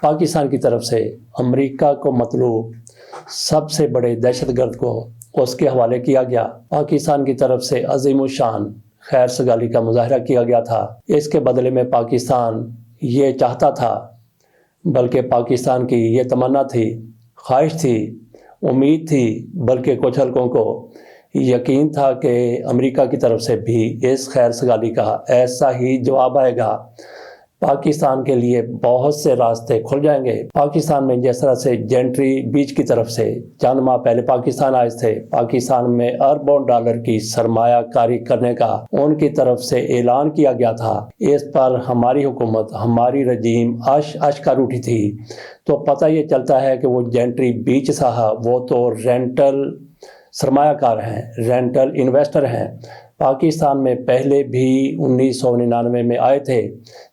پاکستان کی طرف سے امریکہ کو مطلوب سب سے بڑے دہشت گرد کو اس کے حوالے کیا گیا۔ پاکستان کی طرف سے عظیم الشان خیر سگالی کا مظاہرہ کیا گیا تھا۔ اس کے بدلے میں پاکستان یہ چاہتا تھا، بلکہ پاکستان کی یہ تمنا تھی، خواہش تھی، امید تھی، بلکہ کچھ حلقوں کو یقین تھا کہ امریکہ کی طرف سے بھی اس خیر سگالی کا ایسا ہی جواب آئے گا۔ پاکستان کے لیے بہت سے راستے کھل جائیں گے۔ پاکستان میں جس طرح سے جینٹری بیچ کی طرف سے چند ماہ پہلے پاکستان آئے تھے، پاکستان میں اربوں ڈالر کی سرمایہ کاری کرنے کا ان کی طرف سے اعلان کیا گیا تھا، اس پر ہماری حکومت، ہماری رجیم عش کر اٹھی تھی۔ تو پتہ یہ چلتا ہے کہ وہ جینٹری بیچ صاحب وہ تو رینٹل سرمایہ کار ہیں، رینٹل انویسٹر ہیں۔ پاکستان میں پہلے بھی 1999 میں آئے تھے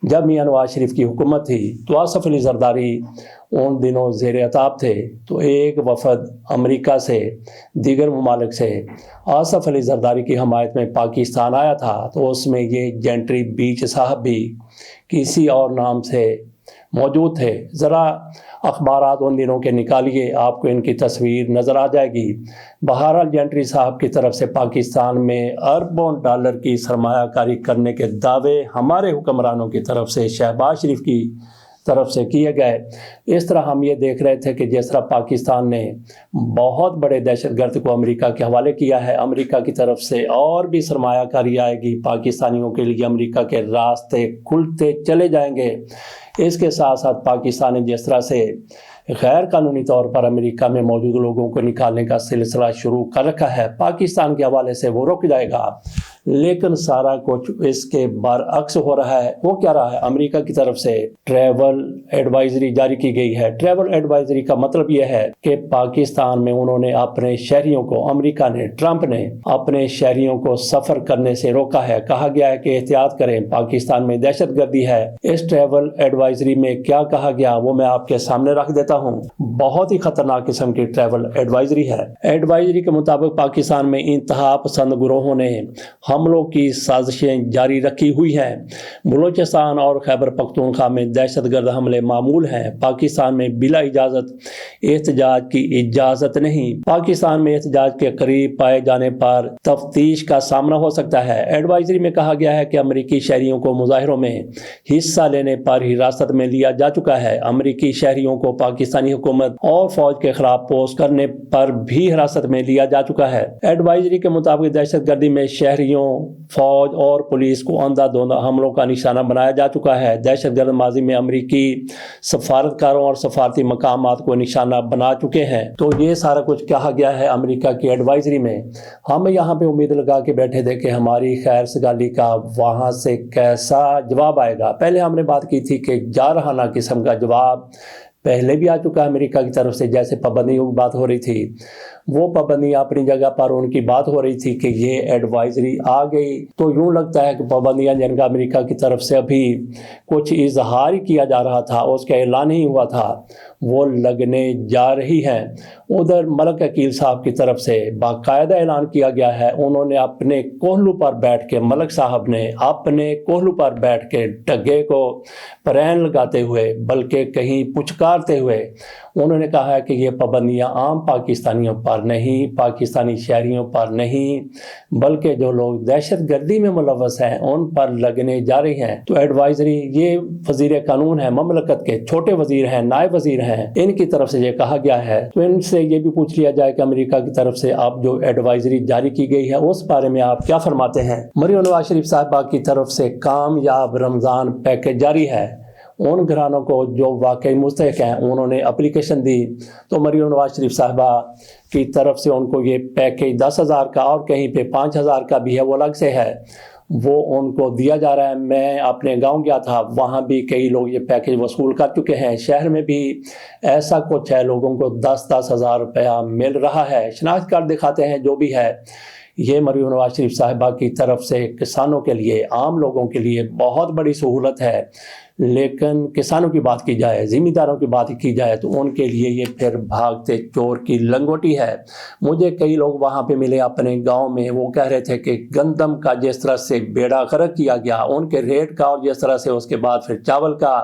جب میاں نواز شریف کی حکومت تھی، تو آصف علی زرداری ان دنوں زیر عطاب تھے۔ تو ایک وفد امریکہ سے، دیگر ممالک سے آصف علی زرداری کی حمایت میں پاکستان آیا تھا، تو اس میں یہ جینٹری بیچ صاحب بھی کسی اور نام سے موجود تھے۔ ذرا اخبارات ان دنوں کے نکالیے، آپ کو ان کی تصویر نظر آ جائے گی۔ بہرحال جینٹری صاحب کی طرف سے پاکستان میں اربوں ڈالر کی سرمایہ کاری کرنے کے دعوے ہمارے حکمرانوں کی طرف سے، شہباز شریف کی طرف سے کیے گئے۔ اس طرح ہم یہ دیکھ رہے تھے کہ جس طرح پاکستان نے بہت بڑے دہشت گرد کو امریکہ کے حوالے کیا ہے، امریکہ کی طرف سے اور بھی سرمایہ کاری آئے گی، پاکستانیوں کے لیے امریکہ کے راستے کھلتے چلے جائیں گے۔ اس کے ساتھ ساتھ پاکستان نے جس طرح سے غیر قانونی طور پر امریکہ میں موجود لوگوں کو نکالنے کا سلسلہ شروع کر رکھا ہے، پاکستان کے حوالے سے وہ رک جائے گا، لیکن سارا کچھ اس کے برعکس ہو رہا ہے۔ وہ کیا رہا ہے؟ امریکہ کی طرف سے ٹریول ایڈوائزری جاری کی گئی ہے۔ ٹریول ایڈوائزری کا مطلب یہ ہے کہ پاکستان میں انہوں نے اپنے شہریوں کو، امریکہ نے، ٹرمپ نے اپنے شہریوں کو سفر کرنے سے روکا ہے۔ کہا گیا ہے کہ احتیاط کریں، پاکستان میں دہشت گردی ہے۔ اس ٹریول ایڈوائزری میں کیا کہا گیا وہ میں آپ کے سامنے رکھ دیتا ہوں۔ بہت ہی خطرناک قسم کی ٹریول ایڈوائزری ہے۔ ایڈوائزری کے مطابق پاکستان میں انتہا پسند گروہوں نے حملوں کی سازشیں جاری رکھی ہوئی ہیں۔ بلوچستان اور خیبر پختونخوا میں دہشت گرد حملے معمول ہیں۔ پاکستان میں بلا اجازت احتجاج کی اجازت نہیں۔ پاکستان میں احتجاج کے قریب پائے جانے پر تفتیش کا سامنا ہو سکتا ہے۔ ایڈوائزری میں کہا گیا ہے کہ امریکی شہریوں کو مظاہروں میں حصہ لینے پر حراست میں لیا جا چکا ہے۔ امریکی شہریوں کو پاکستانی حکومت اور فوج کے خلاف پوسٹ کرنے پر بھی حراست میں لیا جا چکا ہے۔ ایڈوائزری کے مطابق دہشت گردی میں شہریوں، فوج اور پولیس کو اندھا دھند حملوں کا نشانہ بنایا جا چکا ہے۔ دہشت گرد ماضی میں امریکی سفارتکاروں اور سفارتی مقامات کو نشانہ بنا چکے ہیں۔ تو یہ سارا کچھ کہا گیا ہے امریکہ کی ایڈوائزری میں۔ ہم یہاں پہ امید لگا کے بیٹھے تھے کہ ہماری خیر سگالی کا وہاں سے کیسا جواب آئے گا۔ پہلے ہم نے بات کی تھی کہ جارحانہ قسم کا جواب پہلے بھی آ چکا ہے امریکہ کی طرف سے، جیسے پابندیوں کی بات ہو رہی تھی، وہ پابندیاں اپنی جگہ پر ان کی بات ہو رہی تھی کہ یہ ایڈوائزری آ گئی، تو یوں لگتا ہے کہ پابندیاں جن کا امریکہ کی طرف سے ابھی کچھ اظہار ہی کیا جا رہا تھا، اس کا اعلان نہیں ہوا تھا، وہ لگنے جا رہی ہیں۔ ادھر ملک عقیل صاحب کی طرف سے باقاعدہ اعلان کیا گیا ہے، انہوں نے اپنے کوہلو پر بیٹھ کے، ملک صاحب نے اپنے کوہلو پر بیٹھ کے ڈگے کو پرین لگاتے ہوئے، بلکہ کہیں پچکارتے ہوئے انہوں نے کہا ہے کہ یہ پابندیاں عام پاکستانیوں پر نہیں، پاکستانی شہریوں پر نہیں، بلکہ جو لوگ دہشت گردی میں ملوث ہیں ان پر لگنے جا رہی ہیں۔ تو ایڈوائزری، یہ وزیر قانون ہے مملکت کے، چھوٹے وزیر ہیں، نائب وزیر ہیں، ان کی طرف سے یہ کہا گیا ہے۔ تو ان سے یہ بھی پوچھ لیا جائے کہ امریکہ کی طرف سے اب جو ایڈوائزری جاری کی گئی ہے اس بارے میں آپ کیا فرماتے ہیں؟ مریم نواز شریف صاحبہ کی طرف سے کامیاب رمضان پیکج جاری ہے۔ ان گھرانوں کو جو واقعی مستحق ہیں انہوں نے اپلیکیشن دی، تو مریم نواز شریف صاحبہ کی طرف سے ان کو یہ پیکج 10,000 کا اور کہیں پہ 5,000 کا بھی ہے، وہ الگ سے ہے، وہ ان کو دیا جا رہا ہے۔ میں اپنے گاؤں گیا تھا، وہاں بھی کئی لوگ یہ پیکج وصول کر چکے ہیں۔ شہر میں بھی ایسا کچھ ہے، لوگوں کو 10,000 روپیہ مل رہا ہے۔ شناخت کارڈ دکھاتے ہیں، جو بھی ہے، یہ مریم نواز شریف صاحبہ کی طرف سے کسانوں کے لیے، عام لوگوں کے لیے بہت بڑی سہولت ہے۔ لیکن کسانوں کی بات کی جائے، ذمہ داروں کی بات کی جائے، تو ان کے لیے یہ پھر بھاگتے چور کی لنگوٹی ہے۔ مجھے کئی لوگ وہاں پہ ملے اپنے گاؤں میں، وہ کہہ رہے تھے کہ گندم کا جس طرح سے بیڑا غرق کیا گیا، ان کے ریٹ کا، اور جس طرح سے اس کے بعد پھر چاول کا